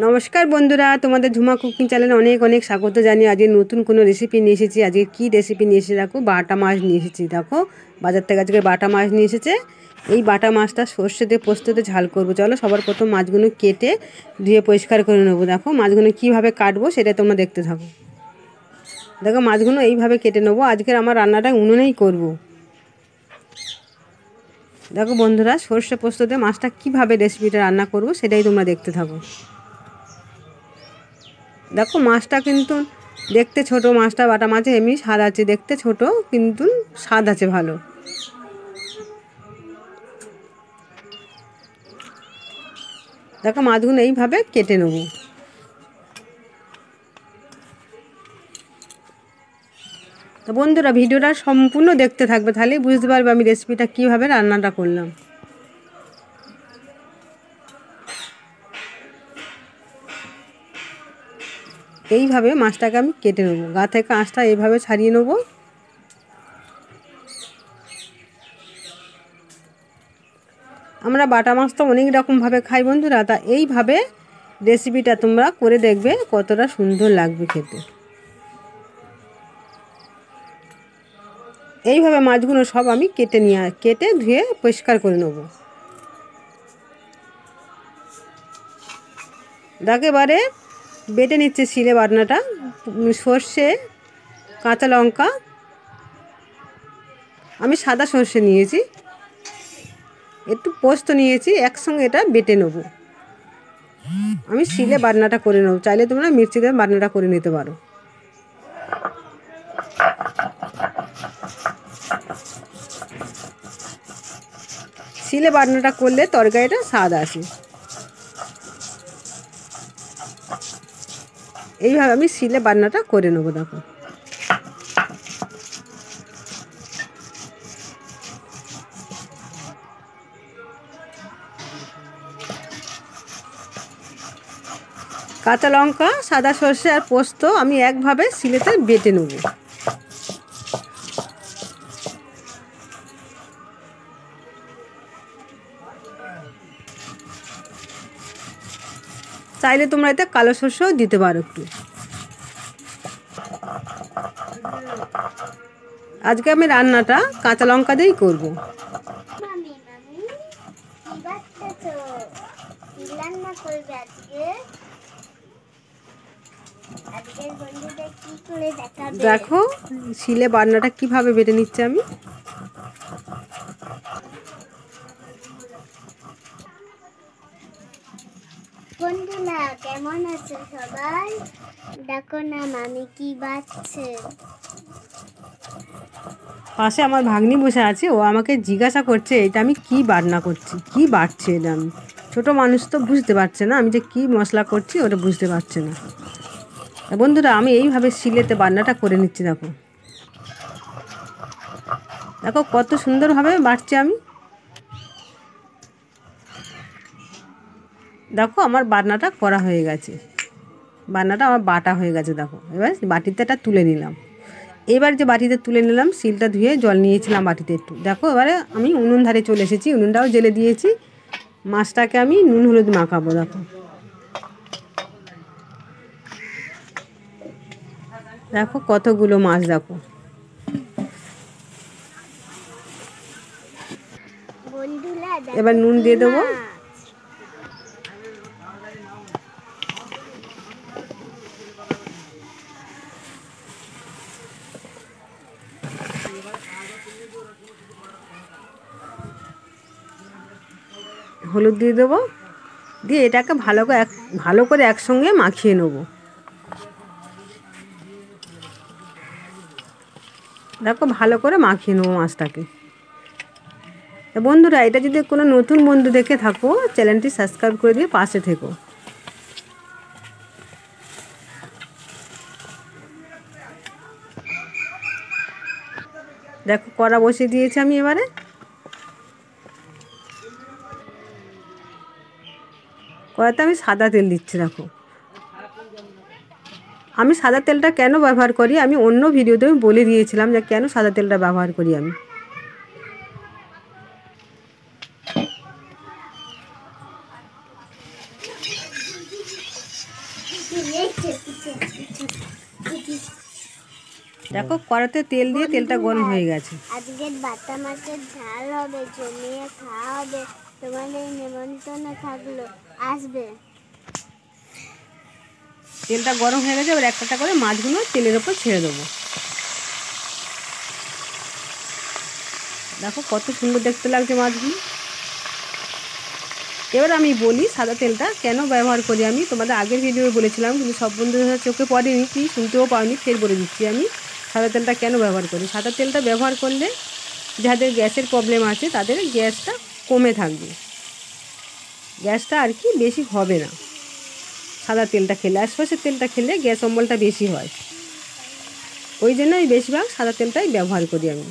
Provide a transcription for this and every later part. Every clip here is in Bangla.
নমস্কার বন্ধুরা, তোমাদের ঝুমা কুকিং চ্যানেলে অনেক অনেক স্বাগত জানিয়ে আজকে নতুন কোনো রেসিপি নিয়ে এসেছি। আজকে কী রেসিপি নিয়ে এসেছি দেখো, বাটা মাছ নিয়ে এসেছি। দেখো বাজার থেকে আজকে বাটা মাছ নিয়ে এসেছে। এই বাটা মাছটা সর্ষে দিয়ে পোস্ততে ঝাল করবো। চলো সবার প্রথম মাছগুলো কেটে ধুয়ে পরিষ্কার করে নেবো। দেখো মাছগুলো কীভাবে কাটবো সেটা তোমরা দেখতে থাকো। দেখো মাছগুলো এইভাবে কেটে নেবো। আজকের আমার রান্নাটা উনুনেই করবো। দেখো বন্ধুরা, সর্ষে পোস্ততে মাছটা কীভাবে রেসিপিটা রান্না করবো সেটাই তোমরা দেখতে থাকো। দেখো মাছটা কিন্তু দেখতে ছোট, মাছটা বাটা মাছে এমনি স্বাদ আছে, দেখতে ছোট কিন্তু স্বাদ আছে ভালো। দেখো মাছগুলো এইভাবে কেটে নেব। তো বন্ধুরা ভিডিওটা সম্পূর্ণ দেখতে থাকবে, তাহলেই বুঝতে পারবে আমি রেসিপিটা কীভাবে রান্নাটা করলাম। এইভাবে মাছটাকে আমি কেটে নেব, গা থেকে আঁশটা এইভাবে ছাড়িয়ে নেব। আমরা বাটা মাছ তো অনেক রকমভাবে খাই বন্ধুরা, তা এইভাবে রেসিপিটা তোমরা করে দেখবে কতটা সুন্দর লাগবে খেতে। এইভাবে মাছগুলো সব আমি কেটে ধুয়ে পরিষ্কার করে নেব। একেবারে বেটে নিচ্ছে শিলে বাটনাটা। সর্ষে, কাঁচা লঙ্কা, আমি সাদা সর্ষে নিয়েছি, একটু পোস্ত নিয়েছি, একসঙ্গে এটা বেটে নেব। আমি শিলে বাটনাটা করে নেব, চাইলে তোমরা মিক্সিতে বাটনাটা করে নিতে পারো। শিলে বাটনাটা করলে তরকারিটা স্বাদ আসে। এইভাবে আমি শিলে বাটনাটা করে নেবো। দেখো কাঁচা লঙ্কা, সাদা সর্ষে আর পোস্ত আমি একভাবে শিলেতে বেটে নেব। চাইলে তোমরা এতে কালো সর্ষেও দিতে পারো একটু। আজকে আমি রান্নাটা কাঁচা লঙ্কা দিয়েই করবো। দেখো শিলে বাটনাটা কিভাবে বেটে নিচ্ছে আমি। বন্ধুরা কেমন আছে সবাই? দেখো না মামি কি বাটছে। পাশে আমার ভাগ্নি বসে আছে, ও আমাকে জিজ্ঞাসা করছে এটা আমি কি বাটনা করছি, কি বাটছে এটা। আমি ছোটো মানুষ তো বুঝতে পারছে না আমি যে কি মশলা করছি, ওটা বুঝতে পারছে না। বন্ধুরা আমি এইভাবে শিলেতে বাটনাটা করে নিচ্ছি। দেখো দেখো কত সুন্দরভাবে বাটছি আমি। দেখো আমার বাটনাটা করা হয়ে গেছে, বাটনাটা আমার বাটা হয়ে গেছে। দেখো এবার বাটিতে এটা তুলে নিলাম। এবার যে বাটিতে তুলে নিলাম, শিলটা ধুয়ে জল নিয়েছিলাম বাটিতে একটু। দেখো এবারে আমি উনুন ধারে চলে এসেছি, উনুনটাও জ্বেলে দিয়েছি। মাছটাকে আমি নুন হলুদ মাখাবো। দেখো দেখো কতগুলো মাছ। দেখো এবার নুন দিয়ে দেবো। হলুদ দিয়ে দেবো, দিয়ে এটাকে ভালো করে একসঙ্গে মাখিয়ে নেব। দেখো ভালো করে মাখিয়ে নেবো মাছটাকে। বন্ধুরা এটা যদি কোনো নতুন বন্ধু দেখে থাকো, চ্যানেলটি সাবস্ক্রাইব করে দিয়ে পাশে থেকো। দেখো কড়া বসিয়ে দিয়েছি আমি। এবারে কড়াতে আমি সাদা তেল দিচ্ছি। দেখো আমি সাদা তেলটা কেন ব্যবহার করি, আমি অন্য ভিডিওতে আমি বলে দিয়েছিলাম যে কেন সাদা তেলটা ব্যবহার করি আমি। দেখো কড়াতে তেল দিয়ে তেলটা গরম হয়ে গেছে। আজকে বাটা মাছের ঝাল হবে, জমিয়ে খাওয়া হবে। তোমাদের নিমন্ত্রণ থাকলো, আসবে। তেলটা গরম হয়ে গেছে, এবার একটা করে মাছগুলো তেলের ওপর ছেড়ে দেবো। দেখো কত সুন্দর দেখতে লাগছে মাছগুলো। এবার আমি বলি সাদা তেলটা কেন ব্যবহার করি। আমি তোমাদের আগের ভিডিওয়ে বলেছিলাম, কিন্তু সব বন্ধুদের চোখে পড়েনি, কি শুনতেও পাওনি, ফের বলে দিচ্ছি আমি সাদা তেলটা কেন ব্যবহার করি। সাদা তেলটা ব্যবহার করলে যাদের গ্যাসের প্রবলেম আছে তাদের গ্যাসটা কমে থাকবে, গ্যাসটা আর কি বেশি হবে না সাদা তেলটা খেলে। আর সর্ষের তেলটা খেলে গ্যাস অম্বলটা বেশি হয়, ওই জন্য আমি বেশিরভাগ সাদা তেলটাই ব্যবহার করি আমি।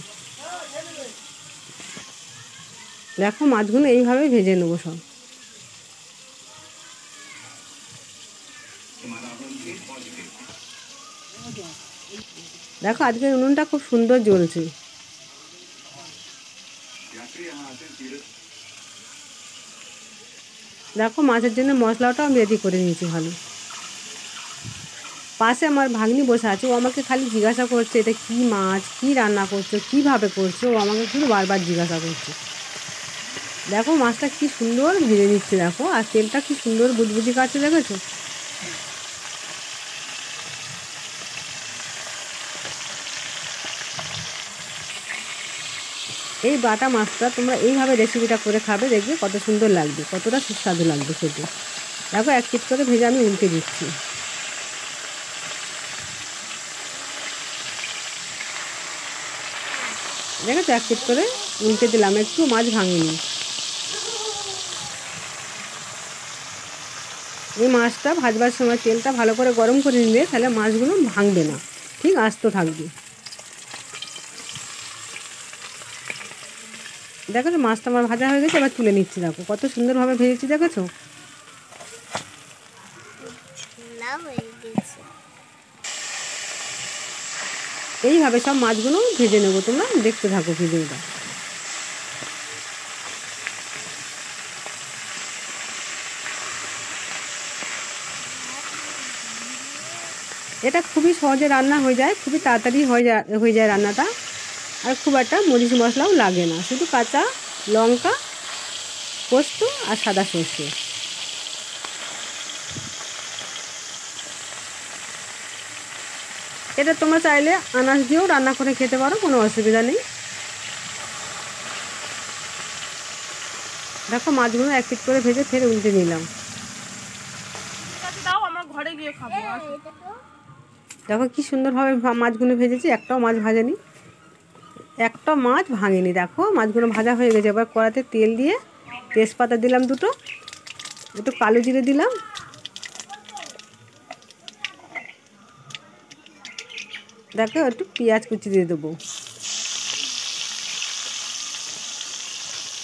দেখো মাছগুলো এইভাবে ভেজে নেবো সব। দেখো আজকের উনুনটা খুব সুন্দর জ্বলছে। দেখো মাছের জন্য মশলাটাও আমি রেডি করে নিয়েছি ভালো। পাশে আমার ভাগ্নি বসে আছে, ও আমাকে খালি জিজ্ঞাসা করছে এটা কী মাছ, কী রান্না করছো, কীভাবে করছো, ও আমাকে শুধু বারবার জিজ্ঞাসা করছে। দেখো মাছটা কি সুন্দর ভেজে নিচ্ছে দেখো, আর তেলটা কি সুন্দর বুজবুজি কাটছে দেখেছো। এই বাটা মাছটা তোমরা এইভাবে রেসিপিটা করে খাবে, দেখবে কত সুন্দর লাগবে, কতটা সুস্বাদু লাগবে খেতে। দেখো এক পিট করে ভেজে আমি উল্টে দিচ্ছি। দেখেছো এক পিট করে উল্টে দিলাম, একটু মাছ ভাঙেনি। এই মাছটা ভাজবার সময় তেলটা ভালো করে গরম করে নিলে তাহলে মাছগুলো ভাঙবে না, ঠিক আস্ত থাকবে। দেখেছো মাছটা আমার ভাজা হয়ে গেছে, এবার তুলে নিচ্ছি। দেখো কত সুন্দরভাবে ভেজেছি দেখেছো। এইভাবে সব মাছগুলো ভেজে নেবো, তোমরা দেখতে থাকো ভিডিওটা। এটা খুবই সহজে রান্না হয়ে যায়, খুবই তাড়াতাড়ি হয়ে যায় রান্নাটা, আর খুব একটা মরিচ মশলাও লাগে না, শুধু কাঁচা লঙ্কা, পোস্ত আর সাদা সর্ষে। এটা তোমরা চাইলে আনাজ দিয়েও রান্না করে খেতে পারো, কোনো অসুবিধা নেই। দেখো মাছগুলো এক পিট করে ভেজে ফের উল্টে নিলাম। দেখো কি সুন্দরভাবে মাছগুলো ভেজেছি, একটাও মাছ ভাজেনি, একটা মাছ ভাঙেনি। দেখো মাছগুলো ভাজা হয়ে গেছে। এবার কড়াতে তেল দিয়ে তেজপাতা দিলাম দুটো, একটু কালো জিরে দিলাম, দেখো একটু পেঁয়াজ কুচি দিয়ে দেবো,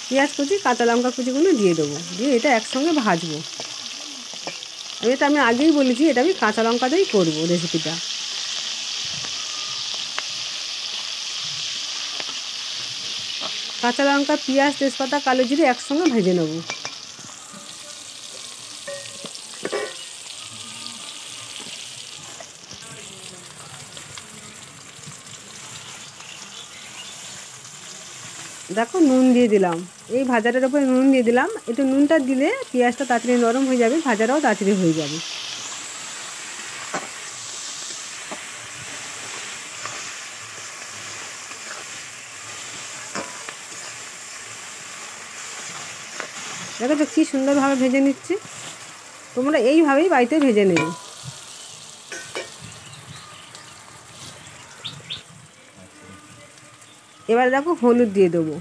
পেঁয়াজ কুচি কাঁচা লঙ্কা কুচিগুলো দিয়ে দেবো, দিয়ে এটা একসঙ্গে ভাজবো। এটা আমি আগেই বলেছি, এটা আমি কাঁচা লঙ্কা দিয়েই করবো রেসিপিটা। কাঁচা লঙ্কা, পেঁয়াজ, তেজপাতা, কালো জিরে একসঙ্গে ভেজে নেব। দেখো নুন দিয়ে দিলাম, এই ভাজাটার উপরে নুন দিয়ে দিলাম। একটু নুনটা দিলে পেঁয়াজটা তাড়াতাড়ি নরম হয়ে যাবে, ভাজাটাও তাড়াতাড়ি হয়ে যাবে। দেখো তো কী সুন্দরভাবে ভেজে নিচ্ছি, তোমরা এইভাবেই বাড়িতে ভেজে নেবে। এবার দেখো হলুদ দিয়ে দেবো,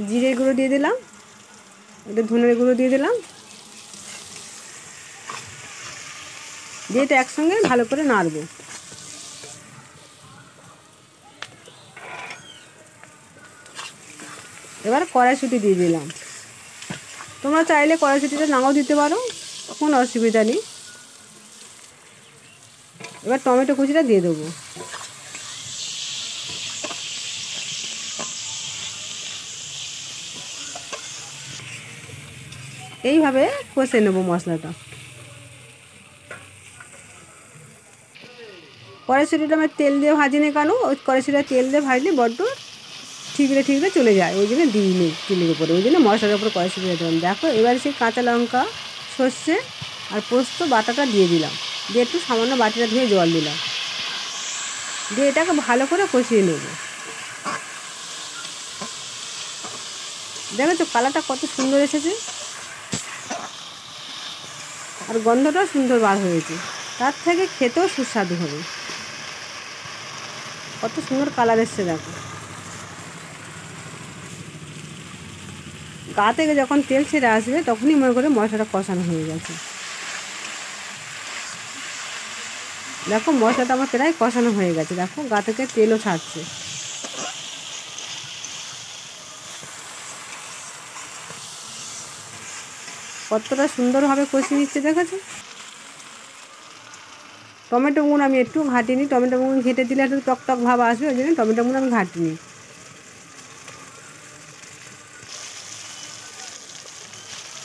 জিরের গুঁড়ো দিয়ে দিলাম, একটু ধনের গুঁড়ো দিয়ে দিলাম, দিয়ে এটা একসঙ্গে ভালো করে নাড়বো। এবার কড়াইশুঁটি দিয়ে দিলাম, তোমরা চাইলে কড়াইশুঁটিটা নাও দিতে পারো, কোনো অসুবিধা নেই। এবার টমেটো কুচিটা দিয়ে দেবো, এইভাবে কষে নেবো মশলাটা। কড়াইশুঁটিটা আমি তেল দিয়ে ভাজিনি কেন, ওই কড়াইশুঁটিটা তেল দিয়ে ভাজলে বড্ড ঠিকরে ঠিকরে চলে যায়, ওই জন্য দিইনি তেলের উপরে, ওই জন্য মশলার উপরে কড়াইশুঁটিটা দিলাম। দেখো এবার সেই কাঁচা লঙ্কা, সর্ষে আর পোস্ত বাটাটা দিয়ে দিলাম, দিয়ে একটু সামান্য বাটিটা ধুয়ে জল দিলাম, দিয়ে এটাকে ভালো করে কষিয়ে নেব। দেখেছো কালারটা কত সুন্দর এসেছে, আর গন্ধটাও সুন্দর বার হয়েছে, তার থেকে খেতেও সুস্বাদু হবে। কত সুন্দর কালার এসছে দেখো। গা থেকে যখন তেল ছেড়ে আসবে তখনই মনে করে মশলাটা কষানো হয়ে গেছে। দেখো মশলাটা আমার প্রায় কষানো হয়ে গেছে, দেখো গা থেকে তেলও ছাড়ছে। কতটা সুন্দরভাবে কষিয়ে নিচ্ছে দেখেছো। টমেটো গুঁড়ো আমি একটু ঘাটিনি, টমেটো গুঁড়ো ঘেটে দিলে একটু টক টক ভাব আসবে, ওই জন্য টমেটো গুঁড়ো আমি ঘাটিনি।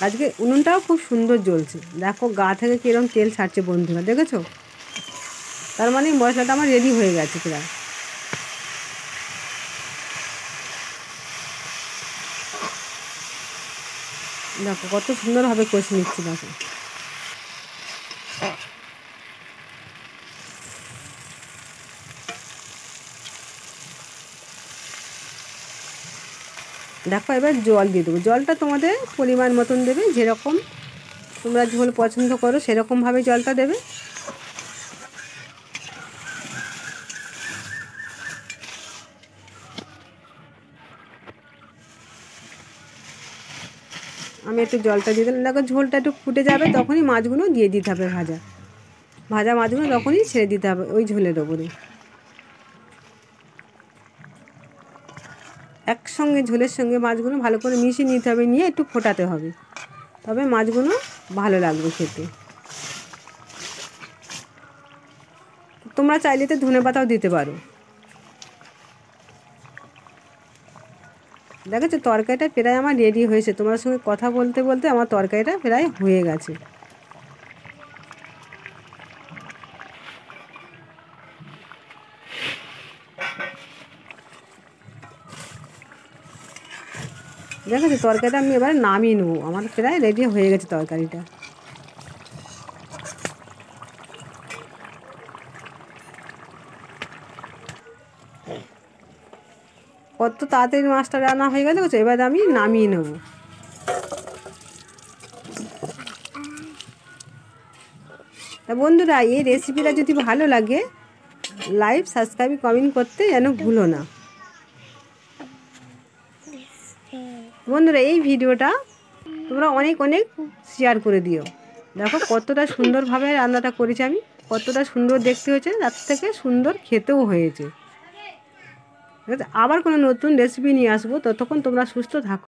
আজকে উনুনটাও খুব সুন্দর জ্বলছে, দেখো গা থেকে কীরকম তেল ছাড়ছে বন্ধুরা, দেখেছো। তার মানে মশলাটা আমার রেডি হয়ে গেছে প্রায়। দেখো কত সুন্দরভাবে কষে নিচ্ছি দেখো। দেখো এবার জল দিয়ে দেবো, জলটা তোমাদের পরিমাণ মতন দেবে, যেরকম তোমরা ঝোল পছন্দ করো সেরকমভাবে জলটা দেবে। আমি একটু জলটা দিয়ে দিলাম, দেখো ঝোলটা একটু ফুটে যাবে তখনই মাছগুলো দিয়ে দিতে হবে, ভাজা ভাজা মাছগুলো তখনই ছেড়ে দিতে হবে ওই ঝোলের ওপরে। একসঙ্গে ঝোলের সঙ্গে মাছগুলো ভালো করে মিশিয়ে নিতে হবে, নিয়ে একটু ফোটাতে হবে, তবে মাছগুলো ভালো লাগবে খেতে। তোমরা চাইলে তো ধনেপাতাও দিতে পারো। দেখেছো তরকারিটা প্রায় আমার রেডি হয়েছে, তোমার সঙ্গে কথা বলতে বলতে আমার তরকারিটা প্রায় হয়ে গেছে। দেখেছো তরকারিটা আমি এবার নামিয়ে নেবো, আমার প্রায় রেডি হয়ে গেছে তরকারিটা। কত তাড়াতাড়ি মাছটা রান্না হয়ে গেল, এবার আমি নামিয়ে নেব। তা বন্ধুরা এই রেসিপিটা যদি ভালো লাগে লাইক সাবস্ক্রাইব কমেন্ট করতে যেন ভুলো না। বন্ধুরা এই ভিডিওটা তোমরা অনেক অনেক শেয়ার করে দিও। দেখো কতটা সুন্দরভাবে রান্নাটা করেছি আমি, কতটা সুন্দর দেখতে হয়েছে, তার থেকে সুন্দর খেতেও হয়েছে। আবার কোনো নতুন রেসিপি নিয়ে আসবো, ততক্ষণ তোমরা সুস্থ থাকো।